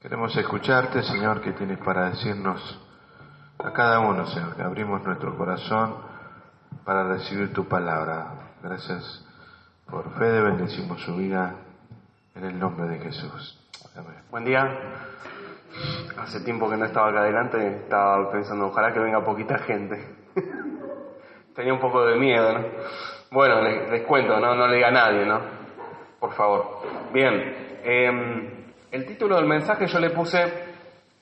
Queremos escucharte, Señor, que tienes para decirnos a cada uno, Señor, que abrimos nuestro corazón para recibir tu palabra. Gracias por Fede, bendecimos su vida en el nombre de Jesús. Amén. Buen día. Hace tiempo que no estaba acá adelante, estaba pensando, ojalá que venga poquita gente. Tenía un poco de miedo, ¿no? Bueno, les cuento, no le diga a nadie, ¿no? Por favor. Bien, el título del mensaje yo le puse,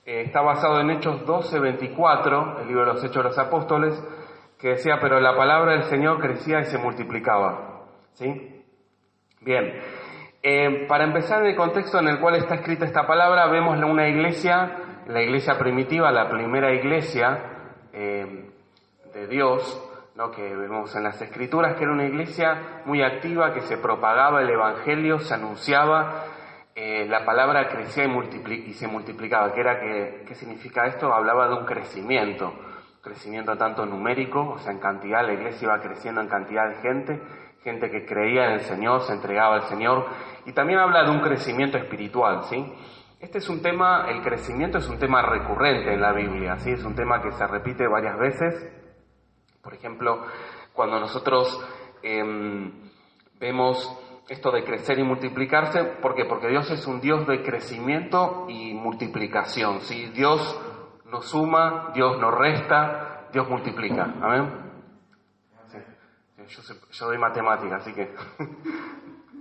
está basado en Hechos 12:24, el libro de los Hechos de los Apóstoles, que decía, pero la palabra del Señor crecía y se multiplicaba. ¿Sí? Bien. Para empezar, en el contexto en el cual está escrita esta palabra, vemos una iglesia, la iglesia primitiva, la primera iglesia de Dios, ¿no? Que vemos en las Escrituras, que era una iglesia muy activa, que se propagaba el Evangelio, se anunciaba, la palabra crecía y se multiplicaba. ¿Qué significa esto? Hablaba de un crecimiento tanto numérico, o sea, en cantidad, la iglesia iba creciendo en cantidad de gente que creía en el Señor, se entregaba al Señor, y también habla de un crecimiento espiritual, ¿sí? Este es un tema, el crecimiento es un tema recurrente en la Biblia, ¿sí? Es un tema que se repite varias veces. Por ejemplo, cuando nosotros vemos esto de crecer y multiplicarse, ¿por qué? Porque Dios es un Dios de crecimiento y multiplicación, ¿sí? Dios no suma, Dios no resta, Dios multiplica. ¿Amén? Sí. Yo doy matemáticas, así que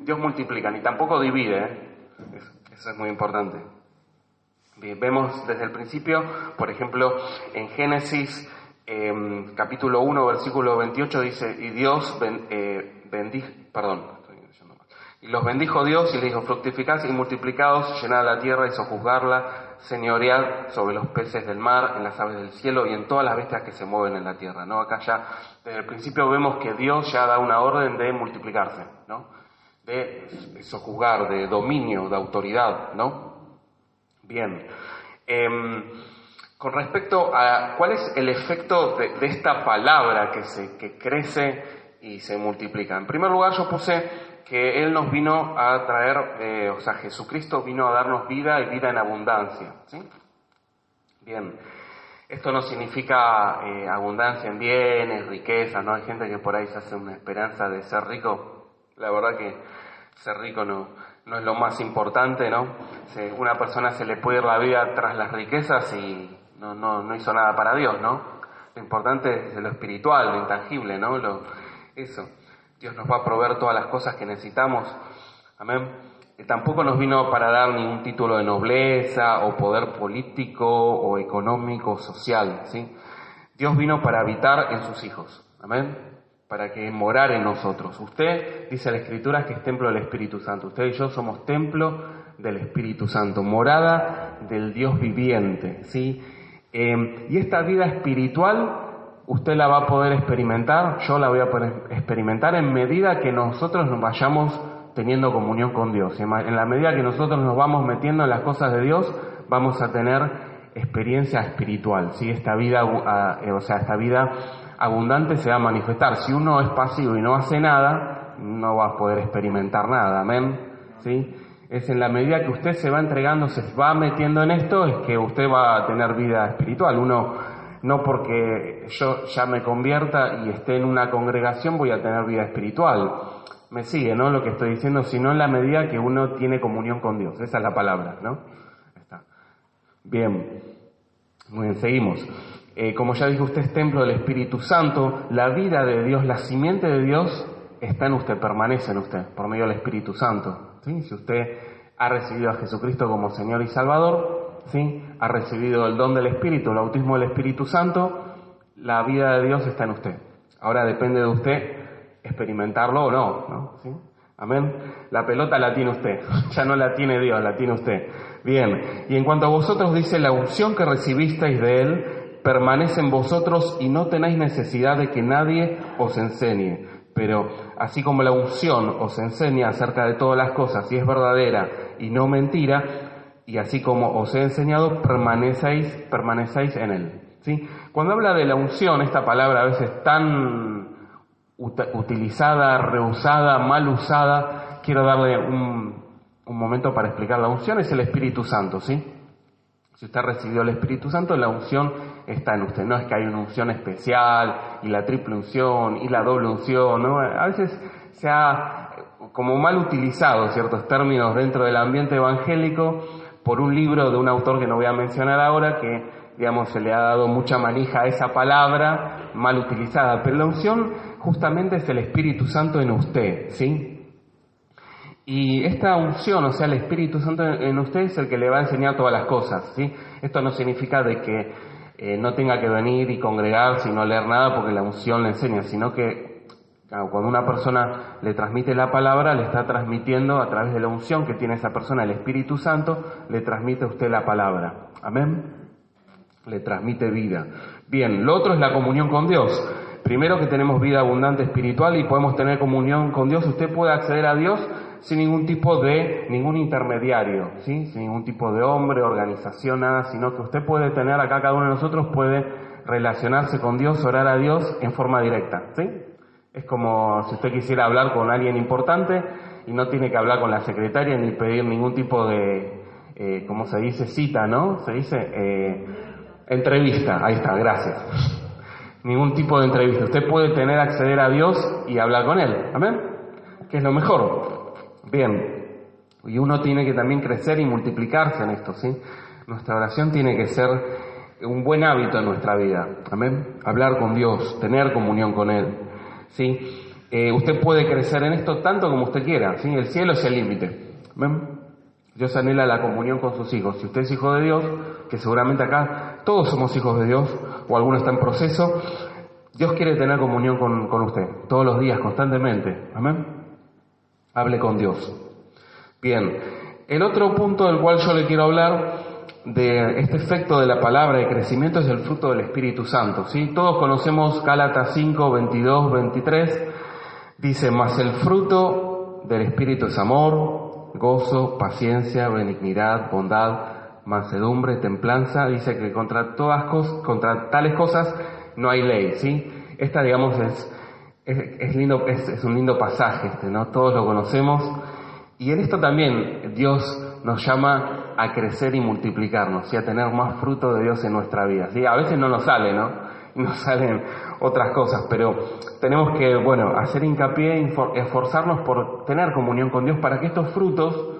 Dios multiplica, ni tampoco divide, ¿eh? Eso es muy importante. Bien, vemos desde el principio, por ejemplo, en Génesis capítulo 1, versículo 28 dice, y Dios y los bendijo Dios y le dijo, fructificad y multiplicaos, llenad la tierra y sojuzgarla, señoread sobre los peces del mar, en las aves del cielo y en todas las bestias que se mueven en la tierra, ¿no? Acá ya, desde el principio vemos que Dios ya da una orden de multiplicarse, ¿no? De sojuzgar, de dominio, de autoridad, ¿no? Bien. Con respecto a cuál es el efecto de esta palabra que crece y se multiplica. En primer lugar, yo puse que Él nos vino a traer, Jesucristo vino a darnos vida y vida en abundancia, ¿sí? Bien, esto no significa abundancia en bienes, riquezas, ¿no? Hay gente que por ahí se hace una esperanza de ser rico. La verdad que ser rico no es lo más importante, ¿no? Una persona se le puede ir la vida tras las riquezas y no hizo nada para Dios, ¿no? Lo importante es lo espiritual, lo intangible, ¿no? Eso. Dios nos va a proveer todas las cosas que necesitamos. Amén. Tampoco nos vino para dar ningún título de nobleza o poder político o económico o social, ¿sí? Dios vino para habitar en sus hijos. Amén. Para que morar en nosotros. Usted, dice la Escritura, que es templo del Espíritu Santo. Usted y yo somos templo del Espíritu Santo, morada del Dios viviente, ¿sí? Y esta vida espiritual usted la va a poder experimentar, yo la voy a poder experimentar en medida que nosotros nos vayamos teniendo comunión con Dios. En la medida que nosotros nos vamos metiendo en las cosas de Dios, vamos a tener experiencia espiritual, ¿sí? Esta vida abundante se va a manifestar. Si uno es pasivo y no hace nada, no va a poder experimentar nada, amén, ¿sí? Es en la medida que usted se va entregando, se va metiendo en esto, es que usted va a tener vida espiritual. No porque yo ya me convierta y esté en una congregación voy a tener vida espiritual. Me sigue, ¿no? Lo que estoy diciendo, sino en la medida que uno tiene comunión con Dios. Esa es la palabra, ¿no? Está. Bien. Muy bien, seguimos. Como ya dijo usted, es templo del Espíritu Santo. La vida de Dios, la simiente de Dios está en usted, permanece en usted, por medio del Espíritu Santo, ¿sí? Si usted ha recibido a Jesucristo como Señor y Salvador, ¿sí? Ha recibido el don del Espíritu, el bautismo del Espíritu Santo, la vida de Dios está en usted. Ahora depende de usted experimentarlo o no, ¿sí? Amén. La pelota la tiene usted, ya no la tiene Dios, la tiene usted. Bien, y en cuanto a vosotros dice, la unción que recibisteis de Él permanece en vosotros y no tenéis necesidad de que nadie os enseñe. Pero así como la unción os enseña acerca de todas las cosas y es verdadera y no mentira, y así como os he enseñado, permanecéis en Él, ¿sí? Cuando habla de la unción, esta palabra a veces tan utilizada, rehusada, mal usada, quiero darle un momento para explicar. La unción es el Espíritu Santo, ¿sí? Si usted recibió el Espíritu Santo, la unción está en usted. No es que hay una unción especial, y la triple unción, y la doble unción, ¿no? A veces se ha como mal utilizado ciertos términos dentro del ambiente evangélico por un libro de un autor que no voy a mencionar ahora, que, digamos, se le ha dado mucha manija a esa palabra mal utilizada. Pero la unción justamente es el Espíritu Santo en usted, ¿sí? Y esta unción, o sea, el Espíritu Santo en usted es el que le va a enseñar todas las cosas, ¿sí? Esto no significa de que no tenga que venir y congregarse y no leer nada porque la unción le enseña, sino que claro, cuando una persona le transmite la palabra, le está transmitiendo a través de la unción que tiene esa persona, el Espíritu Santo, le transmite a usted la palabra. ¿Amén? Le transmite vida. Bien, lo otro es la comunión con Dios. Primero que tenemos vida abundante espiritual y podemos tener comunión con Dios. Usted puede acceder a Dios sin ningún intermediario, ¿sí? Sin ningún tipo de hombre, organización, nada, sino que usted puede tener acá, cada uno de nosotros puede relacionarse con Dios, orar a Dios en forma directa, ¿sí? Es como si usted quisiera hablar con alguien importante y no tiene que hablar con la secretaria ni pedir ningún tipo de, ¿cómo se dice? Cita, ¿no? Se dice entrevista, ahí está, gracias. Ningún tipo de entrevista. Usted puede acceder a Dios y hablar con Él, ¿amén? Que es lo mejor. Bien, y uno tiene que también crecer y multiplicarse en esto, ¿sí? Nuestra oración tiene que ser un buen hábito en nuestra vida, ¿amén? Hablar con Dios, tener comunión con Él, ¿sí? Usted puede crecer en esto tanto como usted quiera, ¿sí? El cielo es el límite, ¿amén? Dios anhela la comunión con sus hijos. Si usted es hijo de Dios, que seguramente acá todos somos hijos de Dios, o alguno está en proceso, Dios quiere tener comunión con usted, todos los días, constantemente, ¿amén? Hable con Dios. Bien, el otro punto del cual yo le quiero hablar, de este efecto de la palabra de crecimiento, es el fruto del Espíritu Santo, ¿sí? Todos conocemos Gálatas 5, 22, 23, dice, mas el fruto del Espíritu es amor, gozo, paciencia, benignidad, bondad, mansedumbre, templanza. Dice que contra tales cosas no hay ley, ¿sí? Esta, digamos, es un lindo pasaje, ¿no? Todos lo conocemos. Y en esto también Dios nos llama a crecer y multiplicarnos, y a tener más fruto de Dios en nuestra vida, ¿sí? A veces no nos sale, ¿no? Y nos salen otras cosas, pero tenemos que, hacer hincapié y esforzarnos por tener comunión con Dios para que estos frutos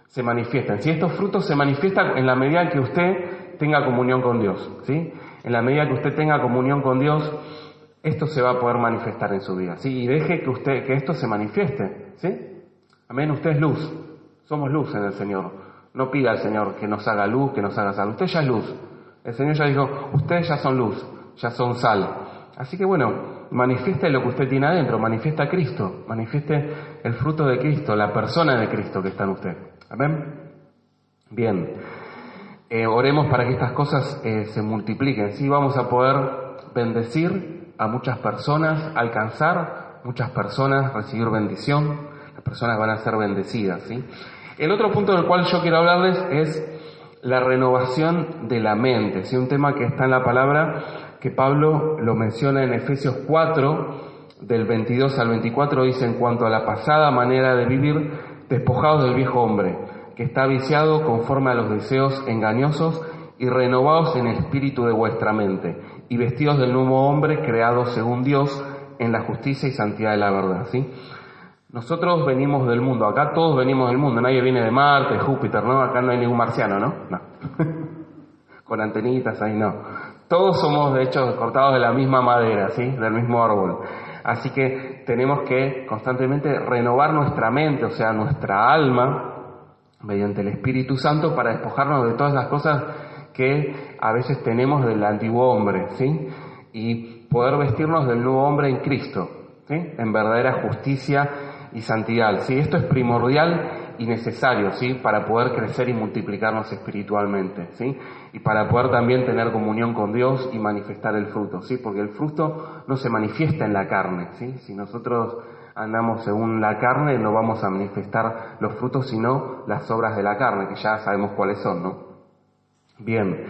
se manifiesten. Si estos frutos se manifiestan en la medida en que usted tenga comunión con Dios, ¿sí? En la medida que usted tenga comunión con Dios, esto se va a poder manifestar en su vida, ¿sí? Y deje que esto se manifieste, ¿sí? Amén, usted es luz, somos luz en el Señor. No pida al Señor que nos haga luz, que nos haga sal. Usted ya es luz. El Señor ya dijo, ustedes ya son luz, ya son sal. Así que manifieste lo que usted tiene adentro, manifieste a Cristo, manifieste el fruto de Cristo, la persona de Cristo que está en usted. Amén. Bien, oremos para que estas cosas se multipliquen. Sí, vamos a poder bendecir a muchas personas, alcanzar muchas personas, recibir bendición. Las personas van a ser bendecidas, ¿sí? El otro punto del cual yo quiero hablarles es la renovación de la mente, ¿sí? Un tema que está en la palabra, que Pablo lo menciona en Efesios 4, del 22 al 24, dice, en cuanto a la pasada manera de vivir, despojados del viejo hombre, que está viciado conforme a los deseos engañosos, y renovados en el espíritu de vuestra mente, y vestidos del nuevo hombre, creado según Dios, en la justicia y santidad de la verdad, ¿sí? Nosotros venimos del mundo, acá todos venimos del mundo, nadie viene de Marte, Júpiter, ¿no? Acá no hay ningún marciano, ¿no? No. Con antenitas ahí, no. Todos somos, de hecho, cortados de la misma madera, ¿sí? Del mismo árbol. Así que tenemos que constantemente renovar nuestra mente, o sea, nuestra alma, mediante el Espíritu Santo, para despojarnos de todas las cosas que a veces tenemos del antiguo hombre, ¿sí? Y poder vestirnos del nuevo hombre en Cristo, ¿sí? En verdadera justicia y santidad, ¿sí? Esto es primordial y necesario, ¿sí? Para poder crecer y multiplicarnos espiritualmente, ¿sí? Y para poder también tener comunión con Dios y manifestar el fruto, ¿sí? Porque el fruto no se manifiesta en la carne, ¿sí? Si nosotros andamos según la carne, no vamos a manifestar los frutos, sino las obras de la carne, que ya sabemos cuáles son, ¿no? Bien,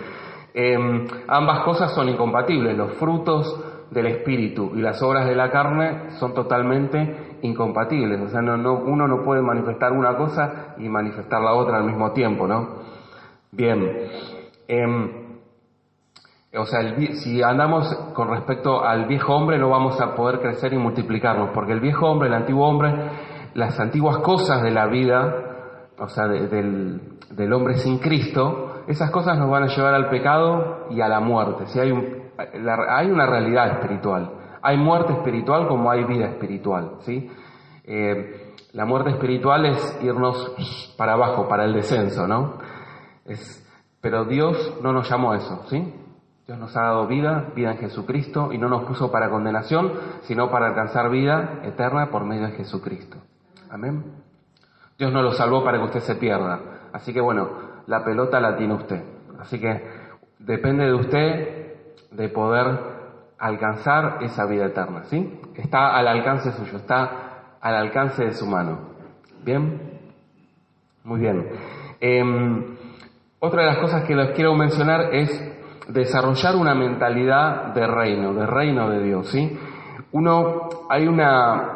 ambas cosas son incompatibles, los frutos del Espíritu y las obras de la carne son totalmente incompatibles, o sea, uno no puede manifestar una cosa y manifestar la otra al mismo tiempo, ¿no? Bien, O sea, si andamos con respecto al viejo hombre no vamos a poder crecer y multiplicarnos, porque el viejo hombre, el antiguo hombre, las antiguas cosas de la vida, o sea, del hombre sin Cristo, esas cosas nos van a llevar al pecado y a la muerte. ¿Sí? Hay una realidad espiritual. Hay muerte espiritual como hay vida espiritual, ¿sí? La muerte espiritual es irnos para abajo, para el descenso, ¿no? Pero Dios no nos llamó a eso, ¿sí? Dios nos ha dado vida en Jesucristo, y no nos puso para condenación, sino para alcanzar vida eterna por medio de Jesucristo. Amén. Dios no lo salvó para que usted se pierda. Así que bueno, la pelota la tiene usted. Así que depende de usted de poder alcanzar esa vida eterna, ¿sí? Está al alcance suyo, está al alcance de su mano. ¿Bien? Muy bien. Otra de las cosas que les quiero mencionar es desarrollar una mentalidad de reino de Dios, ¿sí? Hay una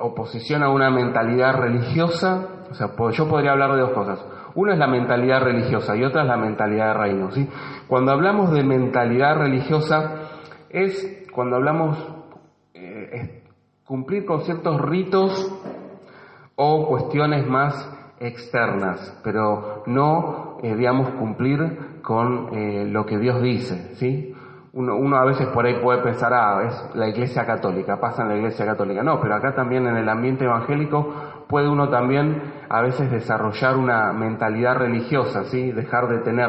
oposición a una mentalidad religiosa, o sea, yo podría hablar de dos cosas. Una es la mentalidad religiosa y otra es la mentalidad de reino, ¿sí? Cuando hablamos de mentalidad religiosa es cuando hablamos cumplir con ciertos ritos o cuestiones más externas, pero no, cumplir con lo que Dios dice, ¿sí? Uno a veces por ahí puede pensar, es la Iglesia Católica, pasa en la Iglesia Católica. No, pero acá también en el ambiente evangélico puede uno también a veces desarrollar una mentalidad religiosa, ¿sí? Dejar de tener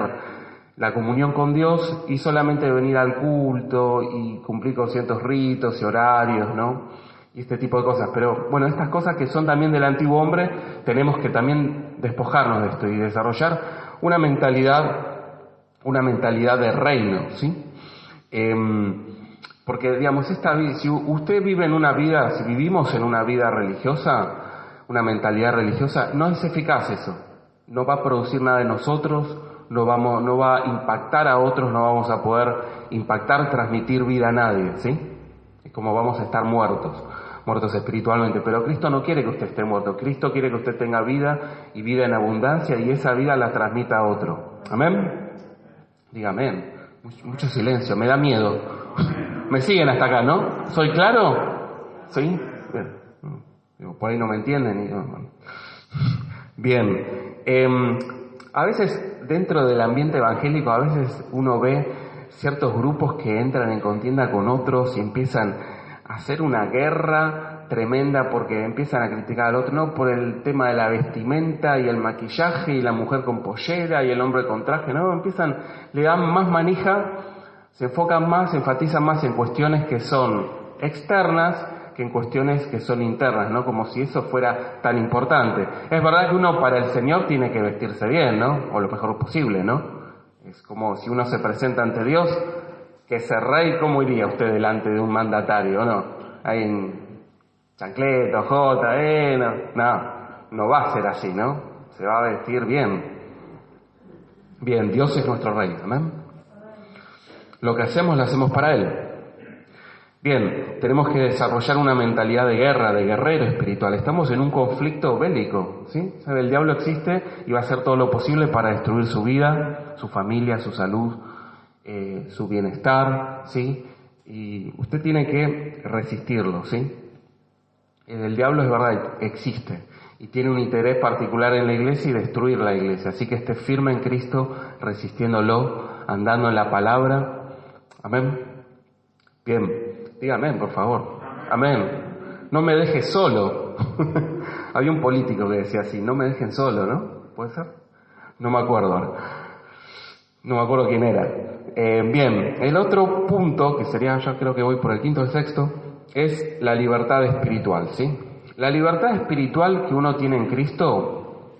la comunión con Dios y solamente venir al culto y cumplir con ciertos ritos y horarios, ¿no? Y este tipo de cosas. Pero bueno, estas cosas que son también del antiguo hombre, tenemos que también despojarnos de esto y desarrollar una mentalidad de reino, ¿sí? Porque si usted vive en una vida, si vivimos en una vida religiosa, una mentalidad religiosa, no es eficaz eso. No va a producir nada en nosotros, no va a impactar a otros, no vamos a poder transmitir vida a nadie, ¿sí? Es como vamos a estar muertos espiritualmente. Pero Cristo no quiere que usted esté muerto. Cristo quiere que usted tenga vida y vida en abundancia, y esa vida la transmita a otro. ¿Amén? Diga amén. Mucho silencio, me da miedo. ¿Me siguen hasta acá, no? ¿Soy claro? ¿Sí? Bien. Por ahí no me entienden. Bien. A veces dentro del ambiente evangélico, a veces uno ve ciertos grupos que entran en contienda con otros y empiezan a hacer una guerra tremenda porque empiezan a criticar al otro, no por el tema de la vestimenta y el maquillaje y la mujer con pollera y el hombre con traje, no, le dan más manija, se enfocan más, se enfatizan más en cuestiones que son externas que en cuestiones que son internas, ¿no? Como si eso fuera tan importante. Es verdad que uno para el Señor tiene que vestirse bien, ¿no? O lo mejor posible, ¿no? Es como si uno se presenta ante Dios, que ese rey, ¿cómo iría usted delante de un mandatario, no? Ahí en chancleta, jota, no va a ser así, ¿no? Se va a vestir bien. Bien, Dios es nuestro rey, ¿amén? Lo que hacemos, lo hacemos para Él. Bien, tenemos que desarrollar una mentalidad de guerra, de guerrero espiritual. Estamos en un conflicto bélico, ¿sí? ¿Sabe? El diablo existe y va a hacer todo lo posible para destruir su vida, su familia, su salud, su bienestar, ¿sí? Y usted tiene que resistirlo, ¿sí? El diablo, es verdad, existe y tiene un interés particular en la iglesia y destruir la iglesia. Así que esté firme en Cristo, resistiéndolo, andando en la palabra. Amén. Bien. Diga amén, por favor. Amén. No me dejes solo. Había un político que decía así, no me dejen solo, ¿no? ¿Puede ser? No me acuerdo ahora. No me acuerdo quién era. Bien, el otro punto, que sería, yo creo que voy por el quinto o el sexto, es la libertad espiritual, ¿sí? La libertad espiritual que uno tiene en Cristo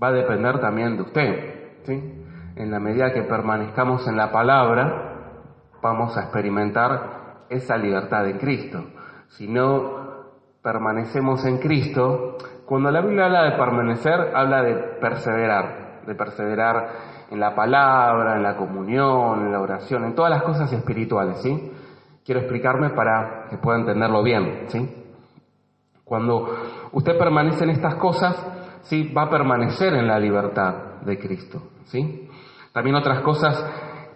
va a depender también de usted, ¿sí? En la medida que permanezcamos en la palabra, vamos a experimentar esa libertad en Cristo. Si no permanecemos en Cristo, cuando la Biblia habla de permanecer, habla de perseverar en la palabra, en la comunión, en la oración, en todas las cosas espirituales, ¿sí? Quiero explicarme para que pueda entenderlo bien, ¿sí? Cuando usted permanece en estas cosas, ¿sí? Va a permanecer en la libertad de Cristo, ¿sí? También otras cosas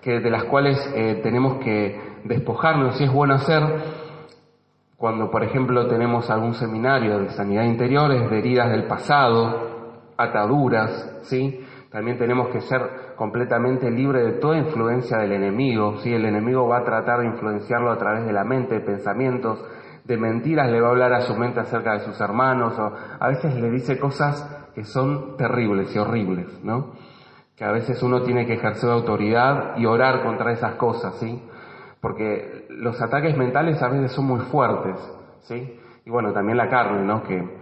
de las cuales tenemos que despojarnos, y es bueno hacer cuando, por ejemplo, tenemos algún seminario de sanidad interior, de heridas del pasado, ataduras, ¿sí? También tenemos que ser completamente libres de toda influencia del enemigo, ¿sí? El enemigo va a tratar de influenciarlo a través de la mente, de pensamientos, de mentiras, le va a hablar a su mente acerca de sus hermanos, o a veces le dice cosas que son terribles y horribles, ¿no? Que a veces uno tiene que ejercer autoridad y orar contra esas cosas, ¿sí? Porque los ataques mentales a veces son muy fuertes, ¿sí? Y bueno, también la carne, ¿no? Que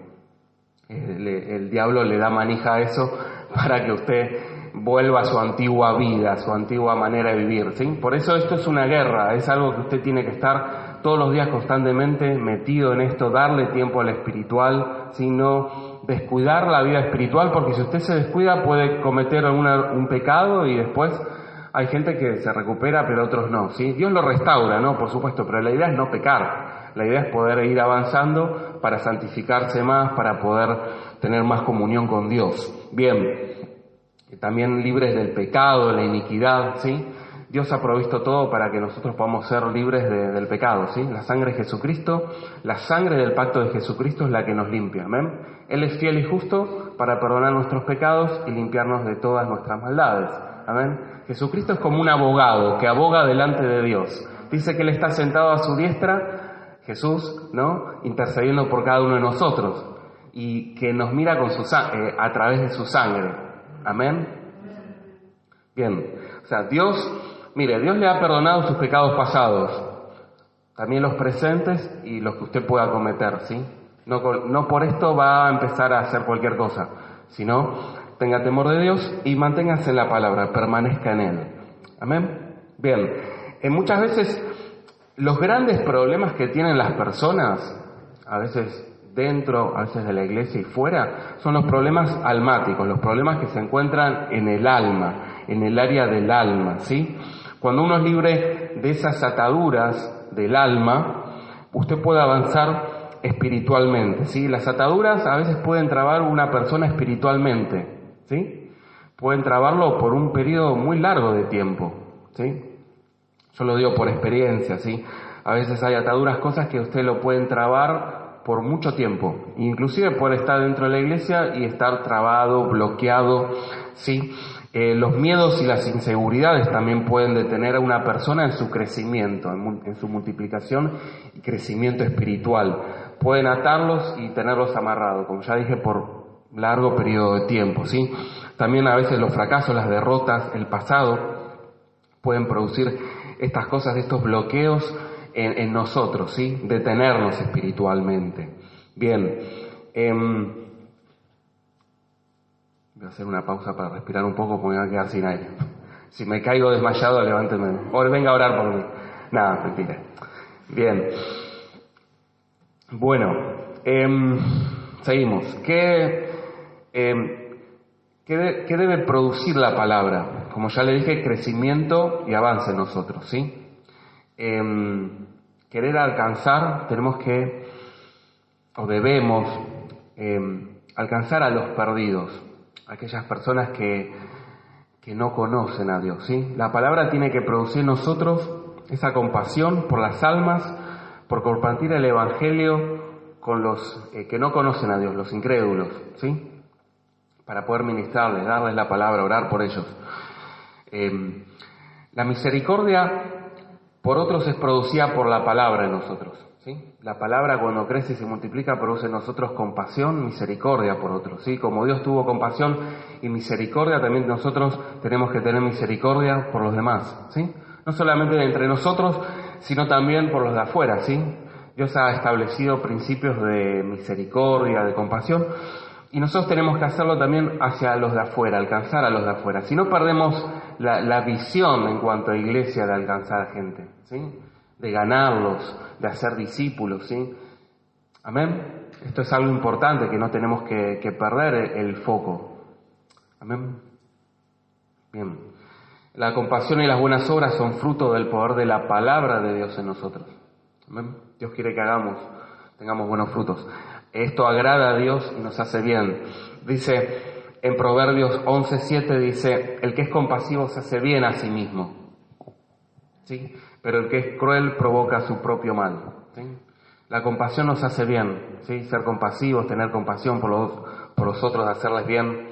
el diablo le da manija a eso para que usted vuelva a su antigua vida, a su antigua manera de vivir, ¿sí? Por eso esto es una guerra, es algo que usted tiene que estar todos los días constantemente metido en esto, darle tiempo al espiritual, ¿sí? No descuidar la vida espiritual, porque si usted se descuida puede cometer un pecado y después hay gente que se recupera pero otros no, ¿sí? Dios lo restaura, ¿no? Por supuesto, pero la idea es no pecar, la idea es poder ir avanzando para santificarse más, para poder tener más comunión con Dios. Bien, también libres del pecado, de la iniquidad, ¿sí? Dios ha provisto todo para que nosotros podamos ser libres del pecado, ¿sí? La sangre de Jesucristo, la sangre del pacto de Jesucristo es la que nos limpia, ¿amén? Él es fiel y justo para perdonar nuestros pecados y limpiarnos de todas nuestras maldades, ¿amén? Jesucristo es como un abogado que aboga delante de Dios. Dice que Él está sentado a su diestra, Jesús, ¿no? Intercediendo por cada uno de nosotros y que nos mira con a través de su sangre, ¿amén? Bien, o sea, Dios le ha perdonado sus pecados pasados, también los presentes y los que usted pueda cometer, ¿sí? No por esto va a empezar a hacer cualquier cosa, sino tenga temor de Dios y manténgase en la palabra, permanezca en Él. ¿Amén? Bien, muchas veces los grandes problemas que tienen las personas, a veces dentro, a veces de la iglesia y fuera, son los problemas almáticos, los problemas que se encuentran en el alma, en el área del alma, ¿sí? Cuando uno es libre de esas ataduras del alma, usted puede avanzar espiritualmente, ¿sí? Las ataduras a veces pueden trabar una persona espiritualmente, ¿sí? Pueden trabarlo por un periodo muy largo de tiempo, ¿sí? Yo lo digo por experiencia, ¿sí? A veces hay ataduras, cosas que usted lo pueden trabar por mucho tiempo, inclusive puede estar dentro de la iglesia y estar trabado, bloqueado, ¿sí? Los miedos y las inseguridades también pueden detener a una persona en su crecimiento, en su multiplicación y crecimiento espiritual. Pueden atarlos y tenerlos amarrados, como ya dije, por largo periodo de tiempo, ¿sí? También a veces los fracasos, las derrotas, el pasado, pueden producir estas cosas, estos bloqueos en nosotros, ¿sí? Detenernos espiritualmente. Bien, voy a hacer una pausa para respirar un poco porque me voy a quedar sin aire. Si me caigo desmayado, levánteme. O venga a orar por mí. Nada, mentira. Bien. Bueno, seguimos. ¿Qué debe producir la palabra? Como ya le dije, crecimiento y avance en nosotros, ¿sí? Querer alcanzar, debemos alcanzar a los perdidos, aquellas personas que no conocen a Dios, ¿sí? La palabra tiene que producir en nosotros esa compasión por las almas, por compartir el Evangelio con los que no conocen a Dios, los incrédulos, ¿sí? Para poder ministrarles, darles la palabra, orar por ellos. La misericordia por otros es producida por la palabra en nosotros, ¿sí? La palabra cuando crece y se multiplica produce en nosotros compasión, misericordia por otros, ¿sí? Como Dios tuvo compasión y misericordia, también nosotros tenemos que tener misericordia por los demás, ¿sí? No solamente entre nosotros, sino también por los de afuera, ¿sí? Dios ha establecido principios de misericordia, de compasión, y nosotros tenemos que hacerlo también hacia los de afuera, alcanzar a los de afuera. Si no perdemos la visión en cuanto a iglesia de alcanzar a gente, ¿sí? De ganarlos, de hacer discípulos, ¿sí? Amén. Esto es algo importante que no tenemos que perder el foco. Amén. Bien. La compasión y las buenas obras son fruto del poder de la palabra de Dios en nosotros. Amén. Dios quiere que tengamos buenos frutos. Esto agrada a Dios y nos hace bien. Dice En Proverbios 11:7 dice, el que es compasivo se hace bien a sí mismo, ¿sí? Pero el que es cruel provoca su propio mal, ¿sí? La compasión nos hace bien, ¿sí? Ser compasivos, tener compasión por los otros, hacerles bien.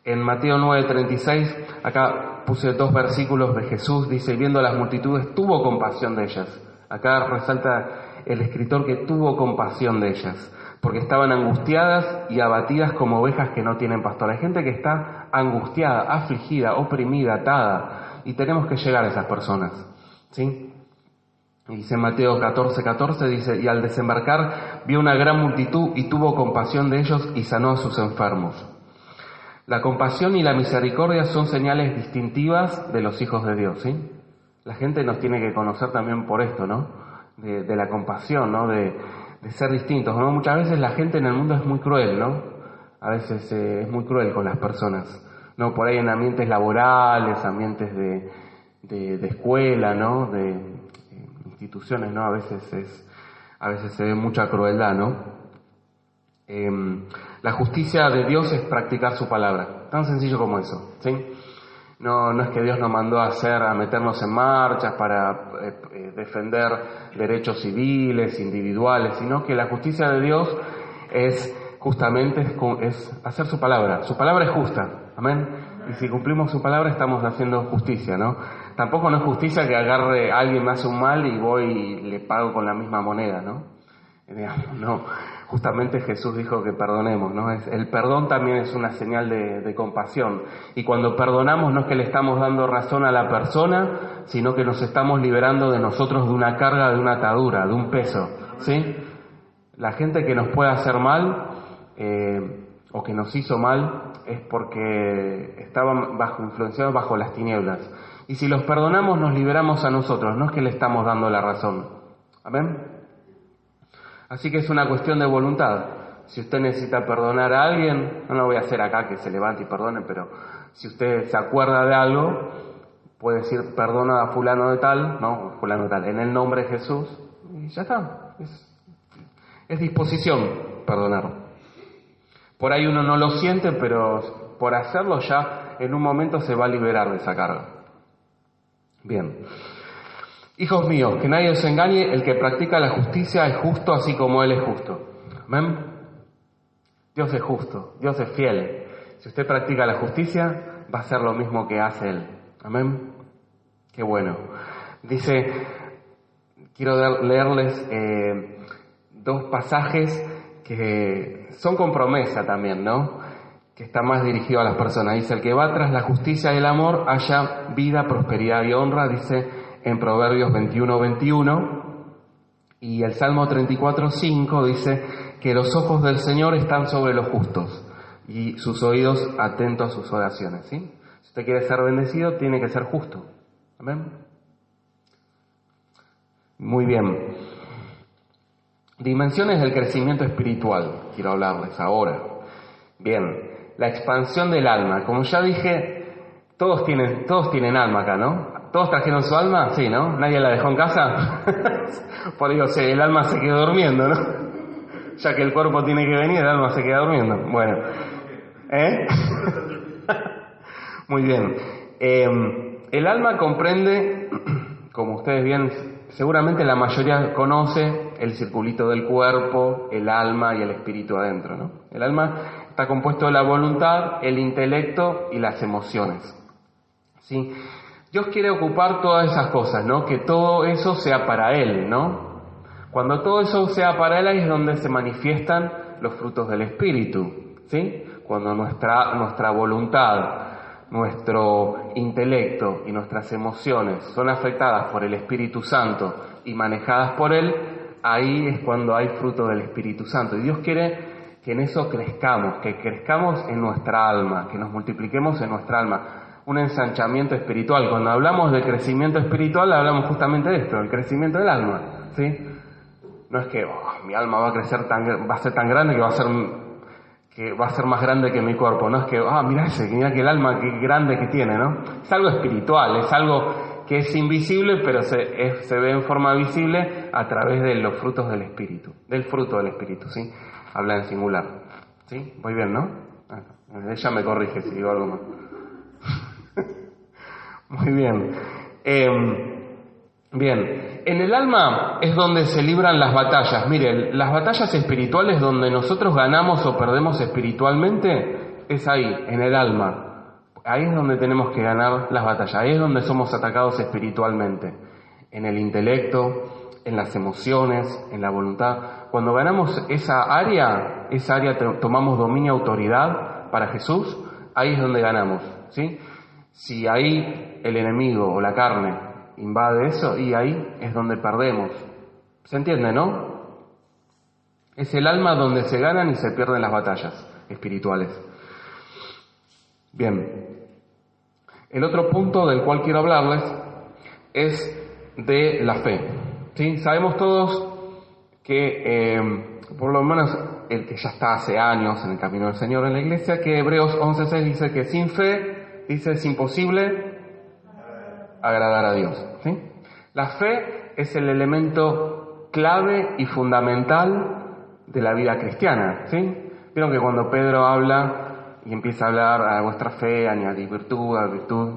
En Mateo 9:36, acá puse 2 versículos de Jesús, dice, viendo a las multitudes, tuvo compasión de ellas. Acá resalta el escritor que tuvo compasión de ellas, porque estaban angustiadas y abatidas como ovejas que no tienen pastor. Hay gente que está angustiada, afligida, oprimida, atada, y tenemos que llegar a esas personas, ¿sí? Y dice en Mateo 14:14, dice, y al desembarcar vio una gran multitud y tuvo compasión de ellos y sanó a sus enfermos. La compasión y la misericordia son señales distintivas de los hijos de Dios, ¿sí? La gente nos tiene que conocer también por esto, ¿no? De la compasión, ¿no? De ser distintos, ¿no? Muchas veces la gente en el mundo es muy cruel, ¿no? A veces es muy cruel con las personas, ¿no? Por ahí en ambientes laborales, ambientes de escuela, ¿no? De instituciones, ¿no? A veces se ve mucha crueldad, ¿no? La justicia de Dios es practicar su palabra, tan sencillo como eso, ¿sí? No es que Dios nos mandó a meternos en marchas para defender derechos civiles, individuales, sino que la justicia de Dios es justamente es hacer su palabra. Su palabra es justa, amén. Y si cumplimos su palabra estamos haciendo justicia, ¿no? Tampoco no es justicia que agarre a alguien me hace un mal y voy y le pago con la misma moneda, ¿no? No, justamente Jesús dijo que perdonemos, ¿no? El perdón también es una señal de compasión. Y cuando perdonamos no es que le estamos dando razón a la persona, sino que nos estamos liberando de nosotros de una carga, de una atadura, de un peso, ¿sí? La gente que nos puede hacer mal o que nos hizo mal es porque estaban influenciados bajo las tinieblas. Y si los perdonamos nos liberamos a nosotros, no es que le estamos dando la razón. ¿Amén? Así que es una cuestión de voluntad. Si usted necesita perdonar a alguien, no lo voy a hacer acá que se levante y perdone, pero si usted se acuerda de algo, puede decir perdona a fulano de tal, no, fulano de tal, en el nombre de Jesús, y ya está. Es disposición perdonar. Por ahí uno no lo siente, pero por hacerlo ya en un momento se va a liberar de esa carga. Bien. Hijos míos, que nadie os engañe, el que practica la justicia es justo así como Él es justo. ¿Amén? Dios es justo, Dios es fiel. Si usted practica la justicia, va a ser lo mismo que hace Él. ¿Amén? Qué bueno. Dice, quiero leerles 2 pasajes que son con promesa también, ¿no? Que está más dirigido a las personas. Dice, el que va tras la justicia y el amor, haya vida, prosperidad y honra, dice en Proverbios 21:21, y el Salmo 34:5 dice que los ojos del Señor están sobre los justos y sus oídos atentos a sus oraciones, ¿sí? Si usted quiere ser bendecido, tiene que ser justo. ¿Amén? Muy bien. Dimensiones del crecimiento espiritual, quiero hablarles ahora. Bien, la expansión del alma. Como ya dije, todos tienen alma acá, ¿no? ¿Todos trajeron su alma? Sí, ¿no? ¿Nadie la dejó en casa? Por digo, el alma se quedó durmiendo, ¿no? Ya que el cuerpo tiene que venir, el alma se queda durmiendo. Bueno. Muy bien. El alma comprende, como ustedes bien, seguramente la mayoría conoce, el circulito del cuerpo, el alma y el espíritu adentro, ¿no? El alma está compuesto de la voluntad, el intelecto y las emociones, ¿sí? Dios quiere ocupar todas esas cosas, ¿no? Que todo eso sea para Él, ¿no? Cuando todo eso sea para Él, ahí es donde se manifiestan los frutos del Espíritu, ¿sí? Cuando nuestra voluntad, nuestro intelecto y nuestras emociones son afectadas por el Espíritu Santo y manejadas por Él, ahí es cuando hay fruto del Espíritu Santo. Y Dios quiere que en eso crezcamos, que crezcamos en nuestra alma, que nos multipliquemos en nuestra alma. Un ensanchamiento espiritual. Cuando hablamos de crecimiento espiritual, hablamos justamente de esto, el crecimiento del alma, ¿sí? No es que mi alma va a crecer va a ser tan grande que va a ser más grande que mi cuerpo. No es que, mira que el alma qué grande que tiene, ¿no? Es algo espiritual, es algo que es invisible, pero se ve en forma visible a través de los frutos del Espíritu, del fruto del Espíritu, ¿sí? Habla en singular, ¿sí? Muy bien, ¿no? Ella me corrige si digo algo más. Muy bien. Bien, en el alma es donde se libran las batallas. Miren, las batallas espirituales donde nosotros ganamos o perdemos espiritualmente es ahí, en el alma. Ahí es donde tenemos que ganar las batallas. Ahí es donde somos atacados espiritualmente. En el intelecto, en las emociones, en la voluntad. Cuando ganamos esa área tomamos dominio y autoridad para Jesús, ahí es donde ganamos, ¿sí? Si ahí el enemigo o la carne invade eso, y ahí es donde perdemos. ¿Se entiende, no? Es el alma donde se ganan y se pierden las batallas espirituales. Bien. El otro punto del cual quiero hablarles es de la fe. ¿Sí? Sabemos todos que, por lo menos el que ya está hace años en el camino del Señor en la iglesia, que Hebreos 11:6 dice que sin fe, dice, es imposible agradar a Dios. ¿Sí? La fe es el elemento clave y fundamental de la vida cristiana. ¿Sí? Vieron que cuando Pedro habla y empieza a hablar a vuestra fe, añadid virtud, a virtud,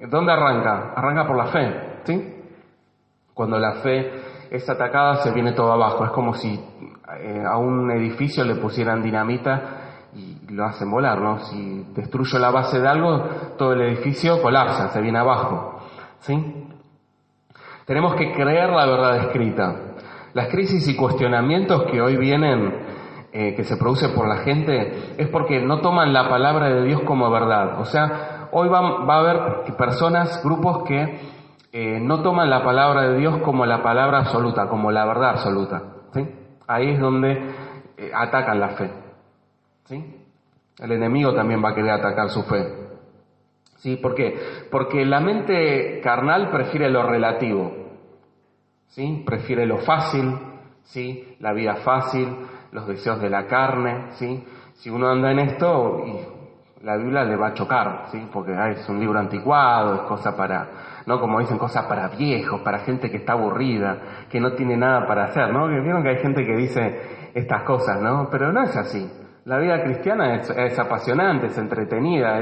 ¿dónde arranca? Arranca por la fe. ¿Sí? Cuando la fe es atacada se viene todo abajo. Es como si a un edificio le pusieran dinamita y lo hacen volar, ¿no? Si destruyo la base de algo, todo el edificio colapsa, se viene abajo. ¿Sí? Tenemos que creer la verdad escrita. Las crisis y cuestionamientos que hoy vienen, que se producen por la gente, es porque no toman la palabra de Dios como verdad. O sea, hoy va a haber personas, grupos que no toman la palabra de Dios como la palabra absoluta, como la verdad absoluta. ¿Sí? Ahí es donde atacan la fe. ¿Sí? El enemigo también va a querer atacar su fe. ¿Sí? ¿Por qué? Porque la mente carnal prefiere lo relativo, ¿sí? Prefiere lo fácil, ¿sí? La vida fácil, los deseos de la carne, ¿sí? Si uno anda en esto, y la Biblia le va a chocar, ¿sí? Porque es un libro anticuado, es cosa para, ¿no? Como dicen, cosas para viejos, para gente que está aburrida, que no tiene nada para hacer, ¿no? Vieron que hay gente que dice estas cosas, ¿no? Pero no es así. La vida cristiana es apasionante, es entretenida,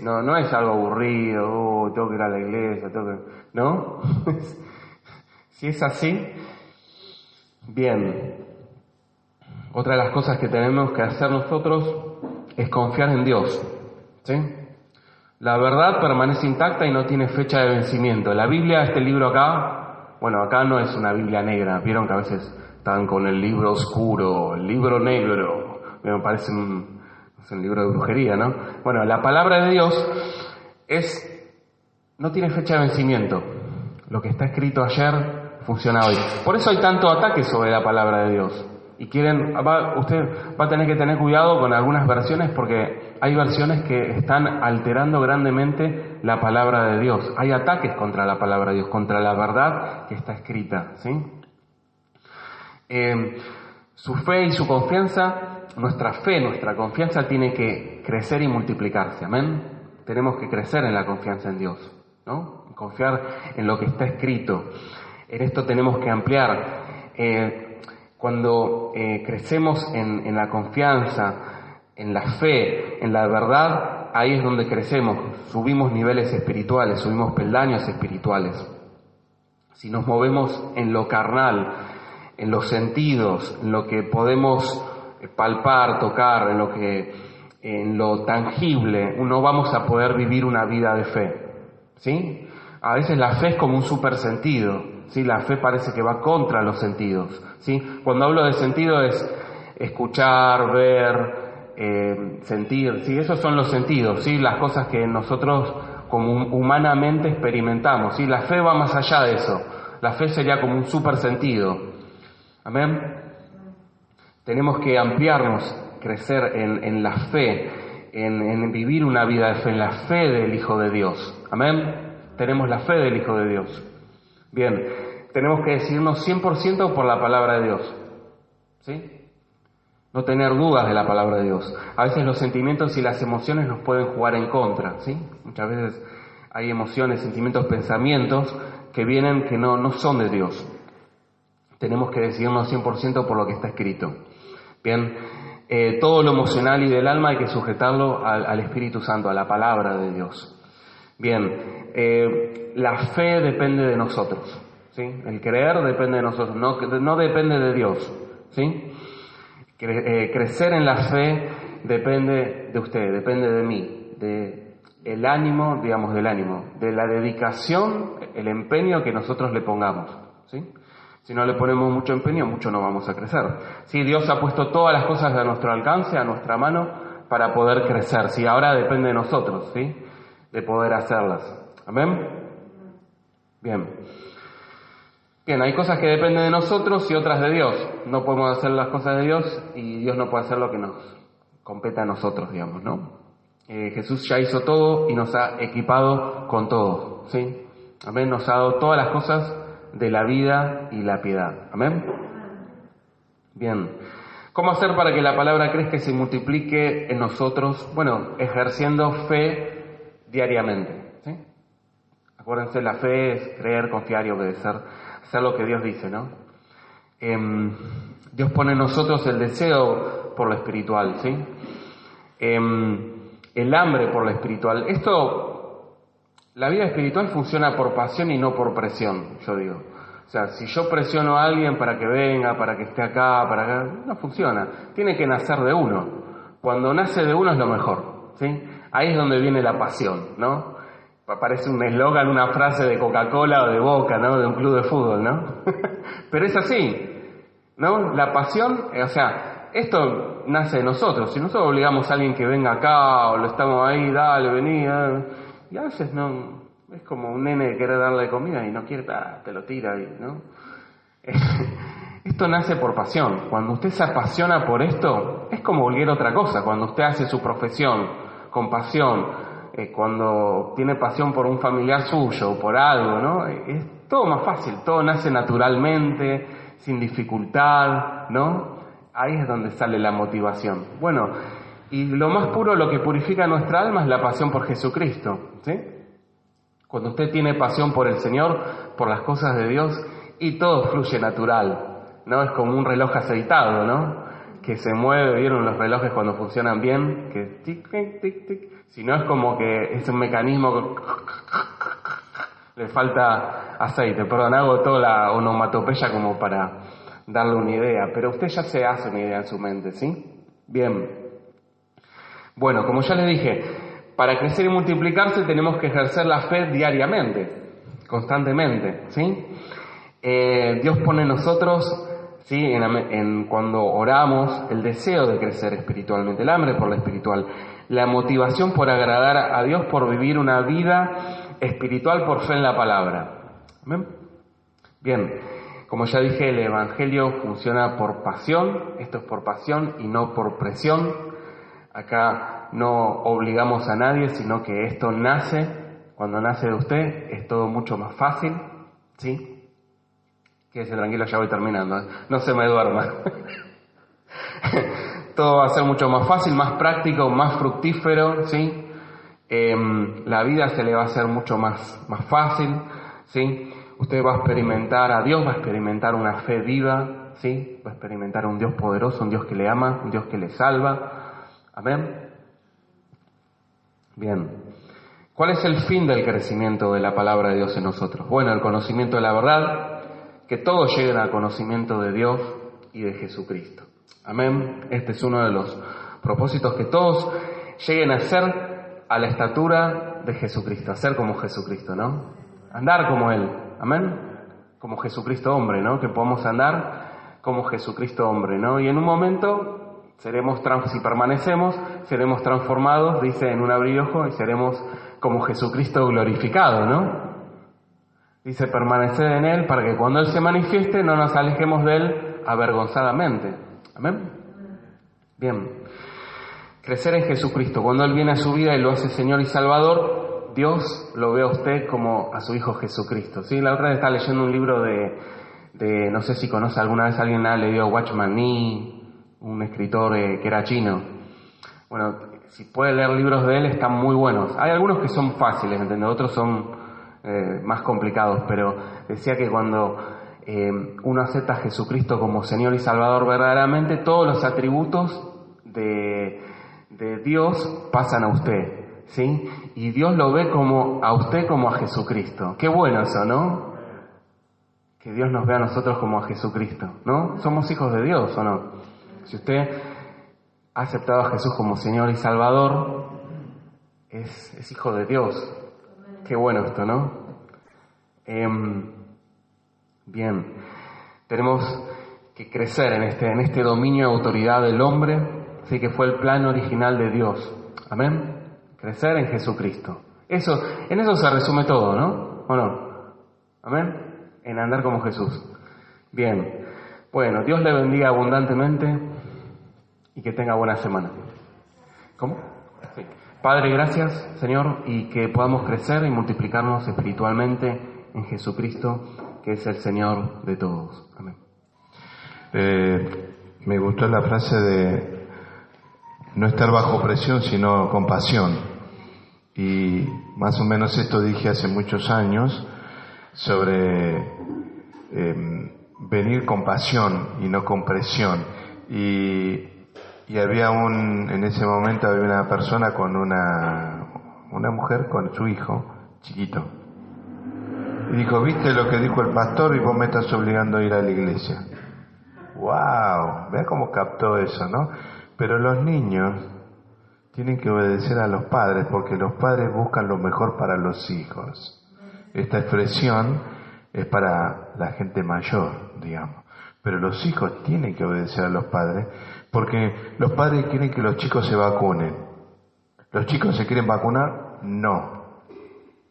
no es algo aburrido, tengo que ir a la iglesia, ¿no? Si es así, bien. Otra de las cosas que tenemos que hacer nosotros es confiar en Dios, ¿sí? La verdad permanece intacta y no tiene fecha de vencimiento. La Biblia, este libro acá, bueno, acá no es una Biblia negra, vieron que a veces están con el libro oscuro, el libro negro, me parece un libro de brujería, ¿no? Bueno, la palabra de Dios no tiene fecha de vencimiento. Lo que está escrito ayer funciona hoy. Por eso hay tanto ataque sobre la palabra de Dios. Y usted va a tener que tener cuidado con algunas versiones porque hay versiones que están alterando grandemente la palabra de Dios. Hay ataques contra la palabra de Dios, contra la verdad que está escrita, ¿sí? Su fe y su confianza, nuestra fe, nuestra confianza tiene que crecer y multiplicarse, ¿amén? Tenemos que crecer en la confianza en Dios, ¿no? Confiar en lo que está escrito. En esto tenemos que ampliar. Cuando crecemos en la confianza, en la fe, en la verdad, ahí es donde crecemos, subimos niveles espirituales, subimos peldaños espirituales. Si nos movemos en lo carnal, en los sentidos, en lo que podemos palpar, tocar, en lo tangible, no vamos a poder vivir una vida de fe, ¿sí? A veces la fe es como un supersentido, ¿sí? La fe parece que va contra los sentidos, ¿sí? Cuando hablo de sentido es escuchar, ver, sentir, ¿sí? Esos son los sentidos, ¿sí? Las cosas que nosotros como humanamente experimentamos, ¿sí? La fe va más allá de eso. La fe sería como un supersentido. Amén. Tenemos que ampliarnos, crecer en la fe, en vivir una vida de fe, en la fe del Hijo de Dios. Amén. Tenemos la fe del Hijo de Dios. Bien, tenemos que decidirnos 100% por la palabra de Dios. ¿Sí? No tener dudas de la palabra de Dios. A veces los sentimientos y las emociones nos pueden jugar en contra, ¿sí? Muchas veces hay emociones, sentimientos, pensamientos que vienen que no son de Dios. Tenemos que decidirnos 100% por lo que está escrito. Bien, todo lo emocional y del alma hay que sujetarlo al Espíritu Santo, a la palabra de Dios. Bien, la fe depende de nosotros, ¿sí? El creer depende de nosotros, no depende de Dios, ¿sí? Crecer en la fe depende de usted, depende de mí, del ánimo, de la dedicación, el empeño que nosotros le pongamos, ¿sí? Si no le ponemos mucho empeño, mucho no vamos a crecer. Sí, Dios ha puesto todas las cosas a nuestro alcance, a nuestra mano, para poder crecer. Sí, ahora depende de nosotros, ¿sí? De poder hacerlas. ¿Amén? Bien. Bien, hay cosas que dependen de nosotros y otras de Dios. No podemos hacer las cosas de Dios y Dios no puede hacer lo que nos compete a nosotros, digamos, ¿no? Jesús ya hizo todo y nos ha equipado con todo, ¿sí? Amén, nos ha dado todas las cosas de la vida y la piedad. Amén. Bien. ¿Cómo hacer para que la palabra crezca y se multiplique en nosotros? Bueno, ejerciendo fe diariamente, ¿sí? Acuérdense, la fe es creer, confiar y obedecer, hacer lo que Dios dice, ¿no? Dios pone en nosotros el deseo por lo espiritual, ¿sí? El hambre por lo espiritual. La vida espiritual funciona por pasión y no por presión, yo digo. O sea, si yo presiono a alguien para que venga, para que esté acá, no funciona. Tiene que nacer de uno. Cuando nace de uno es lo mejor, ¿sí? Ahí es donde viene la pasión, ¿no? Parece un eslogan, una frase de Coca-Cola o de Boca, ¿no? De un club de fútbol, ¿no? Pero es así, ¿no? La pasión, o sea, esto nace de nosotros. Si nosotros obligamos a alguien que venga acá o lo estamos ahí, dale, vení, y a veces no, es como un nene que quiere darle comida y no quiere, te lo tira, ¿no? Esto nace por pasión. Cuando usted se apasiona por esto, es como cualquier otra cosa. Cuando usted hace su profesión con pasión, cuando tiene pasión por un familiar suyo o por algo, ¿no? Es todo más fácil, todo nace naturalmente, sin dificultad, ¿no? Ahí es donde sale la motivación. Bueno, y lo más puro, lo que purifica nuestra alma es la pasión por Jesucristo, ¿sí? Cuando usted tiene pasión por el Señor, por las cosas de Dios, y todo fluye natural, ¿no? Es como un reloj aceitado, ¿no? Que se mueve, ¿vieron los relojes cuando funcionan bien? Que tic, tic, tic, tic. Si no, es como que es un mecanismo que le falta aceite. Perdón, hago toda la onomatopeya como para darle una idea, pero usted ya se hace una idea en su mente, ¿sí? Bien. Bueno, como ya les dije, para crecer y multiplicarse tenemos que ejercer la fe diariamente, constantemente, ¿sí? Dios pone en nosotros, ¿sí? Cuando oramos, el deseo de crecer espiritualmente, el hambre por lo espiritual, la motivación por agradar a Dios, por vivir una vida espiritual por fe en la palabra. ¿Amén? Bien, como ya dije, el Evangelio funciona por pasión, esto es por pasión y no por presión. Acá no obligamos a nadie, sino que esto nace, cuando nace de usted, es todo mucho más fácil, ¿sí? Quédese tranquilo, ya voy terminando, ¿eh? No se me duerma. Todo va a ser mucho más fácil, más práctico, más fructífero, ¿sí? La vida se le va a hacer mucho más fácil, ¿sí? Usted va a experimentar a Dios, va a experimentar una fe viva, ¿sí? Va a experimentar un Dios poderoso, un Dios que le ama, un Dios que le salva. Amén. Bien. ¿Cuál es el fin del crecimiento de la palabra de Dios en nosotros? Bueno, el conocimiento de la verdad, que todos lleguen al conocimiento de Dios y de Jesucristo. Amén. Este es uno de los propósitos, que todos lleguen a ser a la estatura de Jesucristo, a ser como Jesucristo, ¿no? Andar como Él. Amén. Como Jesucristo hombre, ¿no? Que podamos andar como Jesucristo hombre, ¿no? Y en un momento si permanecemos, seremos transformados, dice en un abrir de ojos, y seremos como Jesucristo glorificado, ¿no? Dice, permanecer en Él para que cuando Él se manifieste no nos alejemos de Él avergonzadamente. Amén. Bien. Crecer en Jesucristo. Cuando Él viene a su vida y lo hace Señor y Salvador, Dios lo ve a usted como a su Hijo Jesucristo. ¿Sí? La otra vez estaba leyendo un libro de no sé si conoce alguna vez, alguien ha leído Watchman Nee, un escritor que era chino. Bueno, si puede leer libros de él, están muy buenos. Hay algunos que son fáciles, ¿entiendes? Otros son más complicados, pero decía que cuando uno acepta a Jesucristo como Señor y Salvador verdaderamente, todos los atributos de Dios pasan a usted, ¿sí? Y Dios lo ve a usted como a Jesucristo. Qué bueno eso, ¿no? Que Dios nos vea a nosotros como a Jesucristo, ¿no? Somos hijos de Dios, ¿o no? Si usted ha aceptado a Jesús como Señor y Salvador, es hijo de Dios. Qué bueno esto, ¿no? Bien, tenemos que crecer en este dominio y autoridad del hombre, sí, que fue el plan original de Dios. Amén. Crecer en Jesucristo. En eso se resume todo, ¿no? ¿O no? Amén. En andar como Jesús. Bien. Bueno, Dios le bendiga abundantemente y que tenga buena semana. ¿Cómo? Sí. Padre, gracias, Señor, y que podamos crecer y multiplicarnos espiritualmente en Jesucristo, que es el Señor de todos. Amén. Me gustó la frase de no estar bajo presión, sino con pasión. Y más o menos esto dije hace muchos años sobre venir con pasión y no con presión. Y había en ese momento había una persona con una mujer con su hijo chiquito. Y dijo, ¿viste lo que dijo el pastor? Y vos me estás obligando a ir a la iglesia. ¡Wow! Vea cómo captó eso, ¿no? Pero los niños tienen que obedecer a los padres porque los padres buscan lo mejor para los hijos. Esta expresión es para la gente mayor, digamos. Pero los hijos tienen que obedecer a los padres porque los padres quieren que los chicos se vacunen. ¿Los chicos se quieren vacunar? No.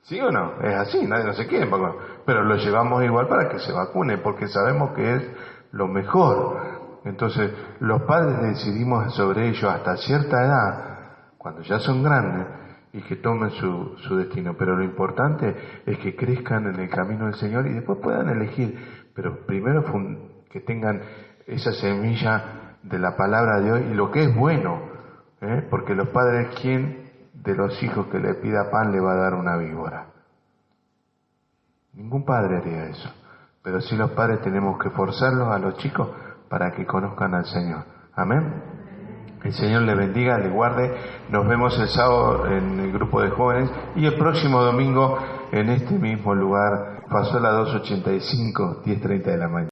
¿Sí o no? Es así, nadie no se quiere vacunar. Pero los llevamos igual para que se vacunen porque sabemos que es lo mejor. Entonces, los padres decidimos sobre ellos hasta cierta edad, cuando ya son grandes, y que tomen su destino. Pero lo importante es que crezcan en el camino del Señor y después puedan elegir. Pero primero que tengan esa semilla de la palabra de Dios y lo que es bueno. Porque los padres, ¿quién de los hijos que le pida pan le va a dar una víbora? Ningún padre haría eso. Pero sí los padres tenemos que forzarlos a los chicos para que conozcan al Señor. Amén. El Señor le bendiga, le guarde. Nos vemos el sábado en el grupo de jóvenes y el próximo domingo en este mismo lugar, Fasola 285, 10:30 de la mañana.